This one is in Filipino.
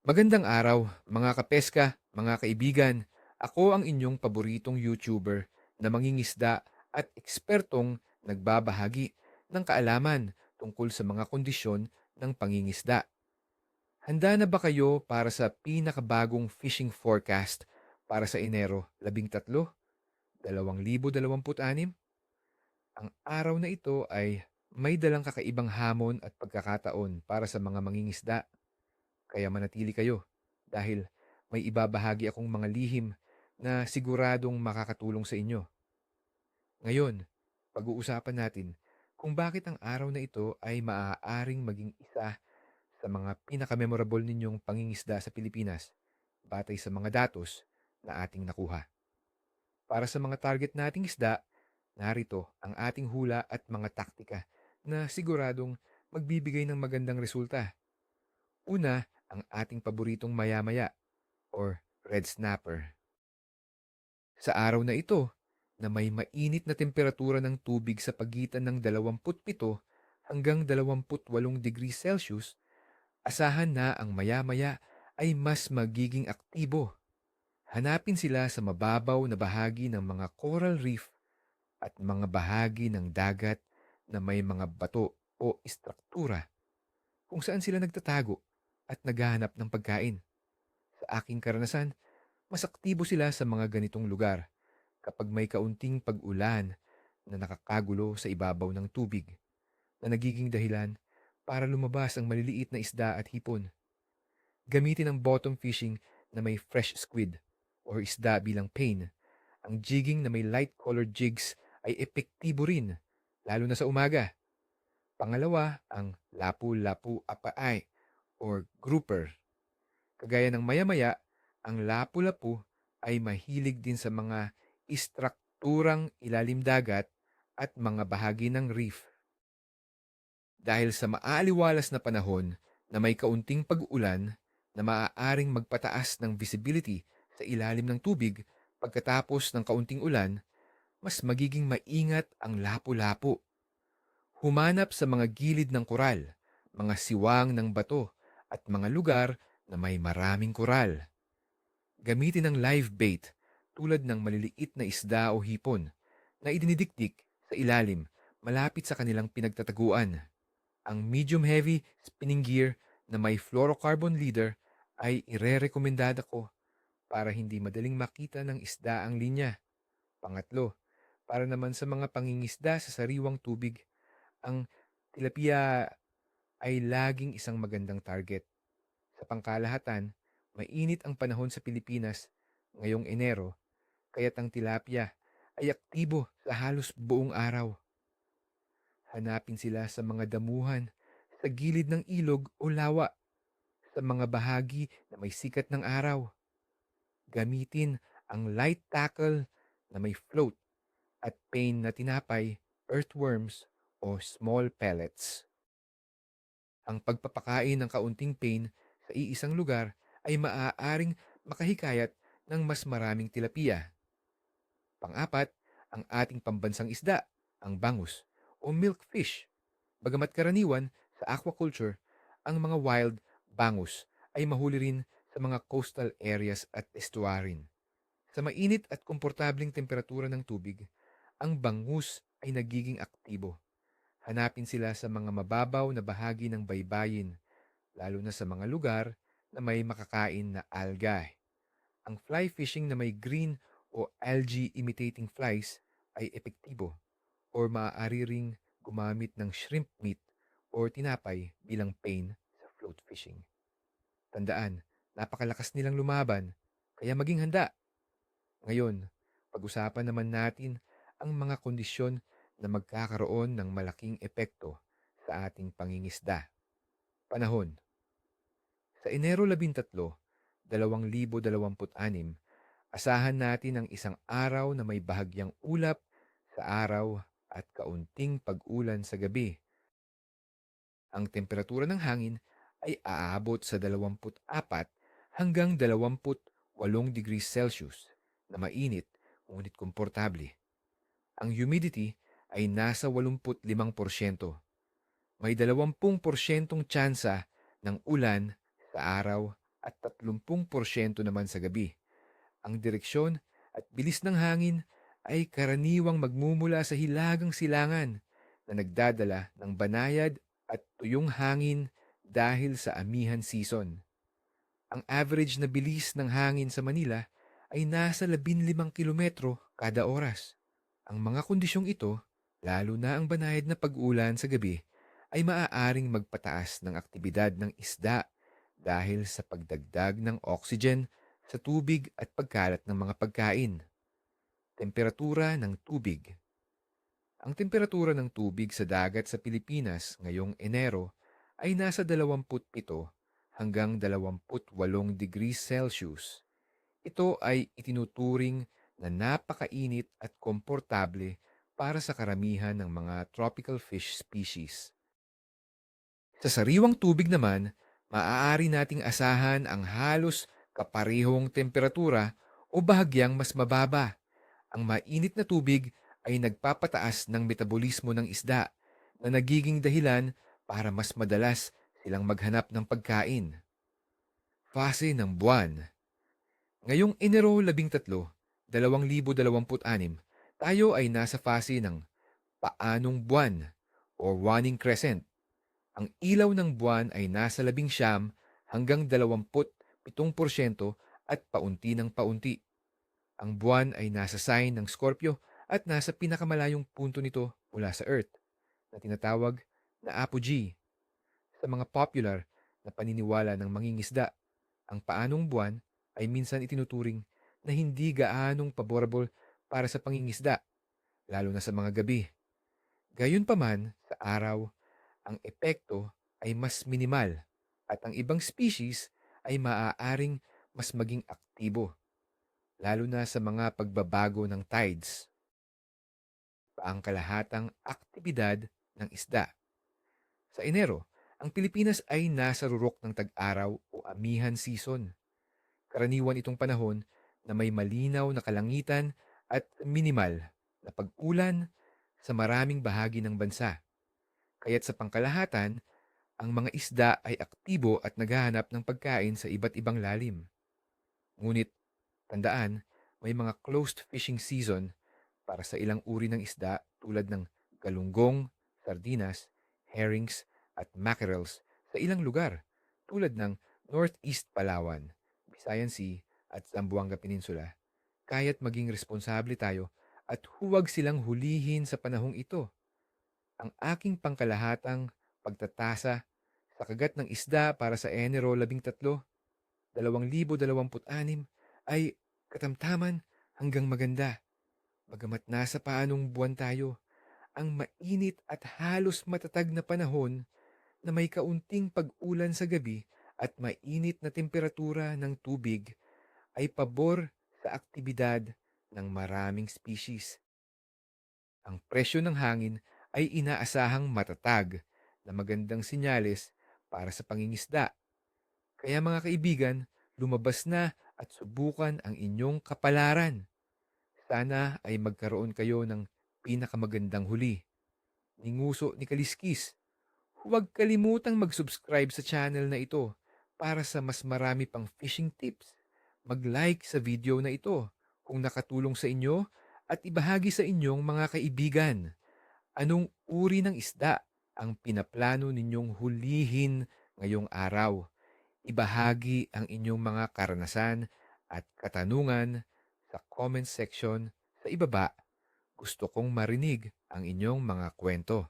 Magandang araw, mga kapeska, mga kaibigan. Ako ang inyong paboritong YouTuber na mangingisda at ekspertong nagbabahagi ng kaalaman tungkol sa mga kondisyon ng pangingisda. Handa na ba kayo para sa pinakabagong fishing forecast para sa Enero 13, 2026? Ang araw na ito ay may dalang kakaibang hamon at pagkakataon para sa mga mangingisda. Kaya manatili kayo dahil may ibabahagi akong mga lihim na siguradong makakatulong sa inyo. Ngayon, pag-uusapan natin kung bakit ang araw na ito ay maaaring maging isa sa mga pinakamemorable ninyong pangingisda sa Pilipinas batay sa mga datos na ating nakuha. Para sa mga target nating isda, narito ang ating hula at mga taktika na siguradong magbibigay ng magandang resulta. Una, ang ating paboritong maya-maya or red snapper. Sa araw na ito, na may mainit na temperatura ng tubig sa pagitan ng 27 hanggang 28 degrees Celsius, asahan na ang maya-maya ay mas magiging aktibo. Hanapin sila sa mababaw na bahagi ng mga coral reef at mga bahagi ng dagat na may mga bato o istruktura kung saan sila nagtatago at naghahanap ng pagkain. Sa aking karanasan, mas aktibo sila sa mga ganitong lugar kapag may kaunting pag-ulan na nakakagulo sa ibabaw ng tubig na nagiging dahilan para lumabas ang maliliit na isda at hipon. Gamitin ang bottom fishing na may fresh squid or isda bilang pain. Ang jigging na may light-colored jigs ay epektibo rin, lalo na sa umaga. Pangalawa, ang lapu-lapu apaay or grouper. Kagaya ng maya-maya, ang lapu-lapu ay mahilig din sa mga istrukturang ilalim dagat at mga bahagi ng reef. Dahil sa maaaliwalas na panahon na may kaunting pag-ulan na maaaring magpataas ng visibility sa ilalim ng tubig pagkatapos ng kaunting ulan, mas magiging maingat ang lapu-lapu. Humanap sa mga gilid ng koral, mga siwang ng bato, at mga lugar na may maraming koral. Gamitin ang live bait tulad ng maliliit na isda o hipon na idinidikdik sa ilalim malapit sa kanilang pinagtataguan. Ang medium-heavy spinning gear na may fluorocarbon leader ay irerekomendada ko para hindi madaling makita ng isda ang linya. Pangatlo, para naman sa mga pangingisda sa sariwang tubig, ang tilapia ay laging isang magandang target. Sa pangkalahatan, mainit ang panahon sa Pilipinas ngayong Enero, kaya't ang tilapia ay aktibo sa halos buong araw. Hanapin sila sa mga damuhan, sa gilid ng ilog o lawa, sa mga bahagi na may sikat ng araw. Gamitin ang light tackle na may float at pain na tinapay, earthworms o small pellets. Ang pagpapakain ng kaunting pain sa iisang lugar ay maaaring makahikayat ng mas maraming tilapia. Pang-apat, ang ating pambansang isda, ang bangus o milkfish. Bagamat karaniwan sa aquaculture, ang mga wild bangus ay mahuli rin sa mga coastal areas at estuarine. Sa mainit at komportabling temperatura ng tubig, ang bangus ay nagiging aktibo. Hanapin sila sa mga mababaw na bahagi ng baybayin, lalo na sa mga lugar na may makakain na algae. Ang fly fishing na may green o algae imitating flies ay epektibo or maaari ring gumamit ng shrimp meat or tinapay bilang pain sa float fishing. Tandaan, napakalakas nilang lumaban, kaya maging handa. Ngayon, pag-usapan naman natin ang mga kondisyon na magkakaroon ng malaking epekto sa ating pangingisda. Panahon. Sa Enero 13, 2026, asahan natin ang isang araw na may bahagyang ulap sa araw at kaunting pag-ulan sa gabi. Ang temperatura ng hangin ay aabot sa 24 hanggang 28 degrees Celsius na mainit ngunit komportable. Ang humidity ay nasa 85%. May 20% tsansa ng ulan sa araw at 30% naman sa gabi. Ang direksyon at bilis ng hangin ay karaniwang magmumula sa hilagang silangan na nagdadala ng banayad at tuyong hangin dahil sa amihan season. Ang average na bilis ng hangin sa Manila ay nasa 15 kilometro kada oras. Ang mga kondisyong ito, lalo na ang banayad na pag-ulan sa gabi, ay maaaring magpataas ng aktibidad ng isda dahil sa pagdagdag ng oxygen sa tubig at pagkalat ng mga pagkain. Temperatura ng tubig. Ang temperatura ng tubig sa dagat sa Pilipinas ngayong Enero ay nasa 27 hanggang 28 degrees Celsius. Ito ay itinuturing na napakainit at komportable para sa karamihan ng mga tropical fish species. Sa sariwang tubig naman, maaari nating asahan ang halos kaparehong temperatura o bahagyang mas mababa. Ang mainit na tubig ay nagpapataas ng metabolismo ng isda na nagiging dahilan para mas madalas silang maghanap ng pagkain. Fase ng buwan. Ngayong Enero 13, 2026, tayo ay nasa fase ng paanong buwan o waning crescent. Ang ilaw ng buwan ay nasa 19 hanggang 27% at paunti ng paunti. Ang buwan ay nasa sign ng Scorpio at nasa pinakamalayong punto nito mula sa Earth na tinatawag na apogee. Sa mga popular na paniniwala ng mangingisda, ang paanong buwan ay minsan itinuturing na hindi gaanong paborable para sa pangingisda, lalo na sa mga gabi. Gayunpaman, sa araw, ang epekto ay mas minimal at ang ibang species ay maaaring mas maging aktibo, lalo na sa mga pagbabago ng tides. Paangkalahatang aktibidad ng isda. Sa Enero, ang Pilipinas ay nasa rurok ng tag-araw o amihan season. Karaniwan itong panahon na may malinaw na kalangitan at minimal na pag-ulan sa maraming bahagi ng bansa. Kaya't sa pangkalahatan, ang mga isda ay aktibo at naghahanap ng pagkain sa iba't ibang lalim. Ngunit, tandaan, may mga closed fishing season para sa ilang uri ng isda tulad ng galunggong, sardinas, herrings at mackerels sa ilang lugar tulad ng Northeast Palawan, Visayan Sea at Zamboanga Peninsula. Kaya't maging responsable tayo at huwag silang hulihin sa panahong ito. Ang aking pangkalahatang pagtatasa sa kagat ng isda para sa Enero 13, 2026 ay katamtaman hanggang maganda. Bagamat nasa paanong buwan tayo, ang mainit at halos matatag na panahon na may kaunting pag-ulan sa gabi at mainit na temperatura ng tubig ay pabor sa aktibidad ng maraming species. Ang presyo ng hangin ay inaasahang matatag na magandang sinyales para sa pangingisda. Kaya mga kaibigan, lumabas na at subukan ang inyong kapalaran. Sana ay magkaroon kayo ng pinakamagandang huli. Ninguso ni Kaliskis. Huwag kalimutang mag-subscribe sa channel na ito para sa mas marami pang fishing tips. Mag-like sa video na ito kung nakatulong sa inyo at ibahagi sa inyong mga kaibigan. Anong uri ng isda ang pinaplano ninyong hulihin ngayong araw? Ibahagi ang inyong mga karanasan at katanungan sa comment section sa ibaba. Gusto kong marinig ang inyong mga kwento.